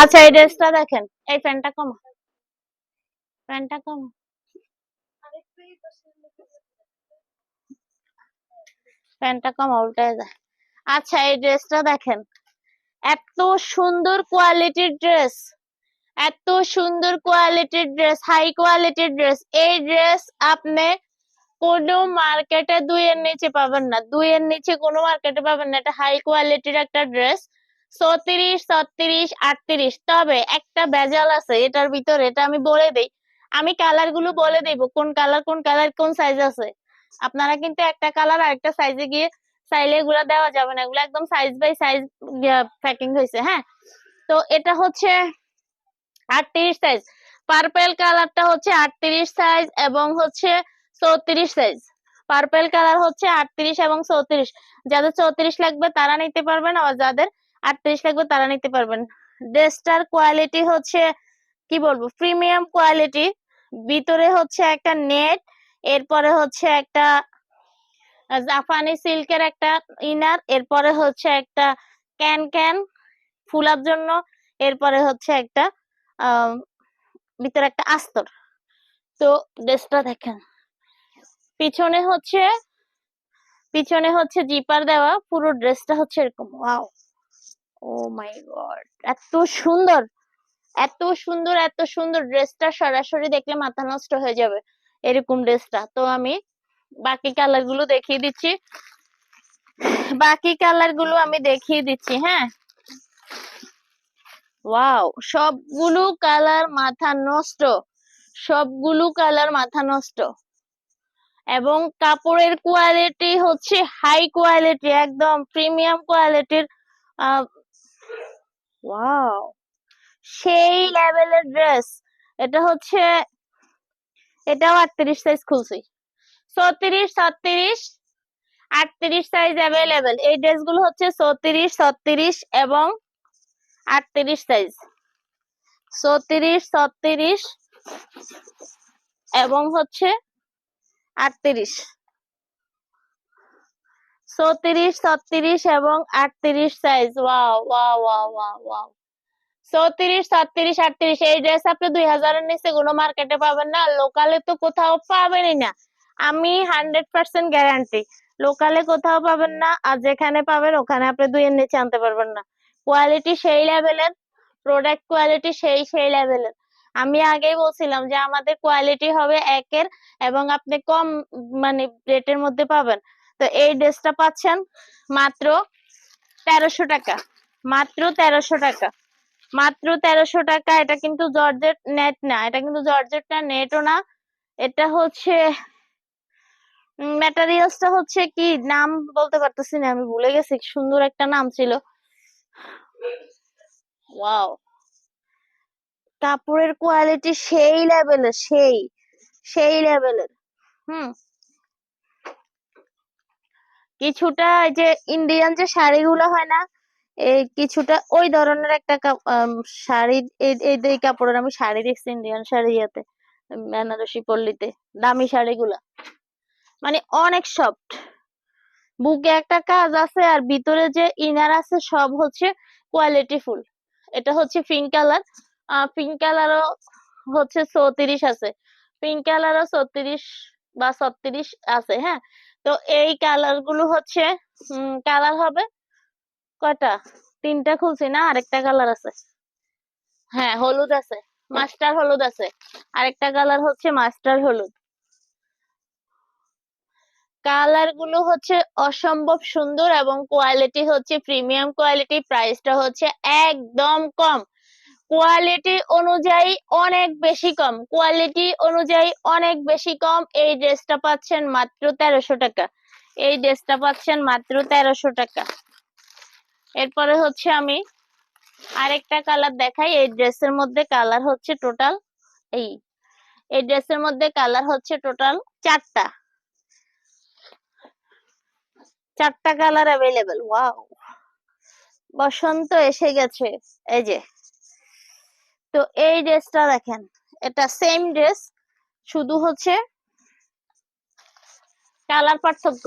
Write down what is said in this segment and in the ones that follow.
আচ্ছা এই ড্রেসটা দেখেন, এই প্যান্টটা কম, প্যান্টটা কম, প্যান্টটা কম উল্টায় যায়। আচ্ছা এই ড্রেসটা দেখেন, এত সুন্দর কোয়ালিটির ড্রেস, এত সুন্দর কোয়ালিটির ড্রেস, হাই কোয়ালিটির ড্রেস। এই ড্রেস আপনি কোনো মার্কেটে 2 এর নিচে পাবেন না, 2 এর নিচে কোনো মার্কেটে পাবেন না। এটা হাই কোয়ালিটির একটা ড্রেস। 34, 36, 38। তবে একটা ভেজাল আছে এটার ভিতরে, এটা আমি বলে দেই। আমি কালার গুলো বলে দেব, কোন কালার কোন কালার কোন সাইজ আছে। আপনারা কিন্তু একটা কালার আরেকটা সাইজে গিয়ে চাইলে এগুলা দেওয়া যাবে না, এগুলো একদম সাইজ বাই সাইজ প্যাকিং হয়েছে। হ্যাঁ, তো এটা হচ্ছে 38 সাইজ। পার্পেল কালারটা হচ্ছে 38 সাইজ এবং হচ্ছে 34 সাইজ। পার্পেল কালার হচ্ছে 38 এবং 34। যাদের 34 লাগবে তারা নিতে পারবেন, আর যাদের 38 লাগবে তারা নিতে পারবেন। ড্রেসটার কোয়ালিটি হচ্ছে কি বলবো, প্রিমিয়াম কোয়ালিটি। ভিতরে হচ্ছে একটা নেট, এরপরে হচ্ছে একটা জাপানি সিল্কের একটা ইনার, এরপরে হচ্ছে একটা ক্যান ক্যান ফুলার জন্য, এরপরে হচ্ছে একটা আহ ভিতরে একটা আস্তর। তো ড্রেসটা দেখেন, পিছনে হচ্ছে পিছনে হচ্ছে জিপার দেওয়া, পুরো ড্রেসটা হচ্ছে এরকম। ওয়াও, ও মাই গড, এত সুন্দর, এত সুন্দর, এত সুন্দর। ড্রেসটা সরাসরি দেখলে মাথা নষ্ট হয়ে যাবে এরকম ড্রেসটা। তো আমি বাকি কালার গুলো দেখিয়ে দিচ্ছি, বাকি কালার গুলো আমি দেখিয়ে দিচ্ছি। হ্যাঁ, ওয়াও, সবগুলো কালার মাথা নষ্ট, সবগুলো কালার মাথা নষ্ট। এবং কাপড়ের কোয়ালিটি হচ্ছে হাই কোয়ালিটি, একদম প্রিমিয়াম কোয়ালিটির। ওয়াও, সেই লেভেলের ড্রেস। এটা হচ্ছে, এটাও 38 সাইজ খুলছি। 34, 36, 38 সাইজ অ্যাভেলেবেল। এই ড্রেসগুলো হচ্ছে 34, 36 এবং 38 সাইজ। 34, 36 এবং হচ্ছে 38। 34, 36 এবং 38 size. Wow wow wow wow wow. 34, 36, 38। এই ড্রেস আপনি 2000 এর নিচে কোনো মার্কেটে পাবেন না, লোকালে তো কোথাও পাবেনই না। আমি 100% গ্যারান্টি, লোকালে কোথাও পাবেন না, আর যেখানে পাবেন ওখানে আপনি 2 এর নিচে আনতে পারবেন না। কোয়ালিটি সেই লেভেলের, প্রোডাক্ট কোয়ালিটি সেই লেভেলের। আমি আগেই বলছিলাম যে আমাদের কোয়ালিটি হবে একের, এবং আপনি কম মানে রেটের মধ্যে পাবেন। তো এই ড্রেসটা পাচ্ছেন মাত্র 1300 টাকা, মাত্র 1300 টাকা, মাত্র 1300 টাকা। এটা কিন্তু জর্জেট নেট না, এটা কিন্তু জর্জেট না, নেটও না। এটা হচ্ছে ম্যাটেরিয়ালসটা হচ্ছে কি, নাম বলতে পারতেছি না, আমি ভুলে গেছি, সুন্দর একটা নাম ছিল। ওয়াও, কাপড়ের কোয়ালিটি সেই লেভেলের, সেই লেভেলের। হুম, কিছুটা এই যে ইন্ডিয়ান যে শাড়িগুলো হয় না, এই কিছুটা ওই ধরনের একটা শাড়ি। এই কাপড়ের আমি শাড়ি দেখছি, ইন্ডিয়ান শাড়ি, ইয়েতে বেনারসি পল্লীতে, দামি শাড়িগুলা মানে অনেক সফট। বুকে একটা কাজ আছে, আর ভিতরে যে ইনার আছে সব হচ্ছে কোয়ালিটি ফুল। এটা হচ্ছে পিঙ্ক কালার, পিঙ্ক কালারও হচ্ছে 34 আছে, পিঙ্ক কালারও 34 বা 36 আছে। হ্যাঁ, তো এই কালার গুলো হচ্ছে কালার হবে কয়টা, 3টা খুলছি না, আরেকটা কালার আছে। হ্যাঁ, হলুদ আছে, মাস্টার হলুদ আছে, আরেকটা কালার হচ্ছে মাস্টার হলুদ। কালার গুলো হচ্ছে অসম্ভব সুন্দর এবং কোয়ালিটি হচ্ছে প্রিমিয়াম কোয়ালিটি। প্রাইসটা হচ্ছে একদম কম, কোয়ালিটি অনুযায়ী অনেক বেশি কম, কোয়ালিটি অনুযায়ী অনেক বেশি কম। এই ড্রেসটা পাচ্ছেন মাত্র 1300 টাকা, এই ড্রেসটা পাচ্ছেন মাত্র 1300 টাকা। এরপরে হচ্ছে আমি আরেকটা কালার দেখাই। এই ড্রেসের মধ্যে কালার হচ্ছে টোটাল, এই এই ড্রেসের মধ্যে কালার হচ্ছে টোটাল 4টা, 4টা কালার অ্যাভেলেবেল। ওয়াও, বসন্ত এসে গেছে। এই যে, তো এই ড্রেসটা দেখেন, এটা সেম ড্রেস, শুধু হচ্ছে কালার পার্থক্য,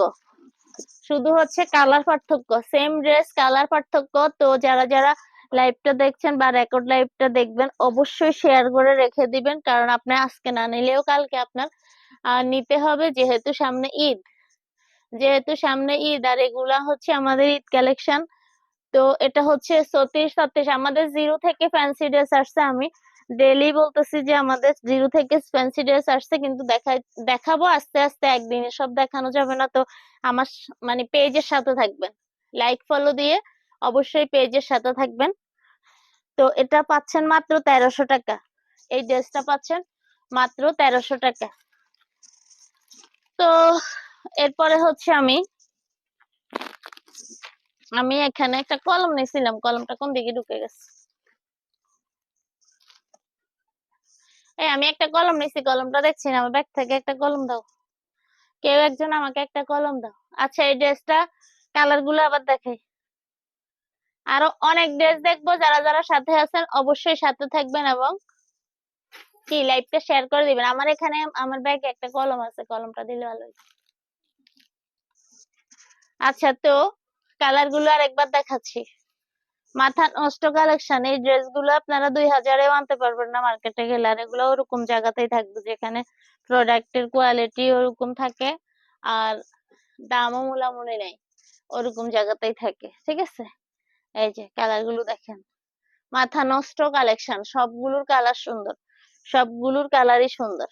শুধু হচ্ছে কালার পার্থক্য। সেম ড্রেস, কালার পার্থক্য। তো যারা যারা লাইভটা দেখছেন বা রেকর্ড লাইভটা দেখবেন, অবশ্যই শেয়ার করে রেখে দিবেন, কারণ আপনি আজকে না নিলেও কালকে আপনার নিতে হবে, যেহেতু সামনে ঈদ আর এগুলা হচ্ছে আমাদের ঈদ কালেকশন। তো এটা হচ্ছে 34 37, আমাদের জিরো থেকে ফ্যান্সি ড্রেস আসছে। আমি ডেইলি বলতেছি যে আমাদের জিরো থেকে ফ্যান্সি ড্রেস আসছে, কিন্তু দেখাবো আস্তে আস্তে, একদিনে সব দেখানো যাবে না। তো আমার মানে পেজের সাথে থাকবেন, লাইক ফলো দিয়ে অবশ্যই পেজের সাথে থাকবেন। তো এটা পাচ্ছেন মাত্র 1300 টাকা, এই ড্রেসটা পাচ্ছেন মাত্র 1300 টাকা। তো এরপরে হচ্ছে আমি এখানে একটা কলম নিয়েছিলাম, কলমটা কোন দিকে ঢুকে গেছে। আমি একটা কলম নিছি, কলমটা দেখছি না, আমার ব্যাগ থেকে একটা কলম দাও, কেউ একজন আমাকে একটা কলম দাও। আচ্ছা, এই ড্রেসটা কালার গুলো আবার দেখাই। আরো অনেক ড্রেস দেখবো, যারা যারা সাথে আছেন অবশ্যই সাথে থাকবেন এবং কি লাইভটা শেয়ার করে দিবেন। আমার এখানে আমার ব্যাগে একটা কলম আছে, কলমটা দিলে ভালো হতো। আচ্ছা, তো কালার গুলো আর একবার দেখাচ্ছি। মাথা নষ্ট কালেকশন, এই ড্রেস গুলো আপনারা 2000-এও আনতে পারবেন না মার্কেটে গেলে, আর এগুলো ওরকম জায়গাতেই থাকবে যেখানে প্রোডাক্টের কোয়ালিটি ওরকম থাকে আর দামও মোলামুলি নেই, ওরকম জায়গাতেই থাকে, ঠিক আছে। এই যে কালার গুলো দেখেন, মাথা নষ্ট কালেকশন, সবগুলোর কালার সুন্দর, সবগুলোর কালারই সুন্দর,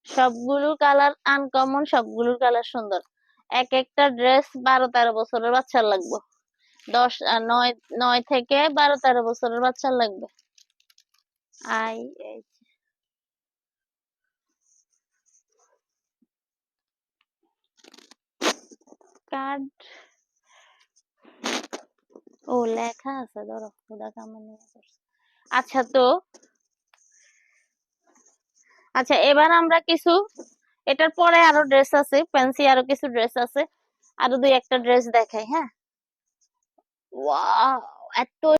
সবগুলোর কালার আনকমন, সবগুলোর কালার সুন্দর। এক একটা ড্রেস 12-13 বছরের বাচ্চার লাগবে, 9 থেকে 12-13 বছরের বাচ্চার লাগবে। আই এই কার্ড, ও লেখা আছে, ধরো খুদা কামানি। আচ্ছা, তো আচ্ছা এবার আমরা কিছু, এটার পরে আরো ড্রেস আছে, ফ্যান্সি আরো কিছু ড্রেস আছে, আরো দুই একটা ড্রেস দেখাই, হ্যাঁ। ওয়াও, এত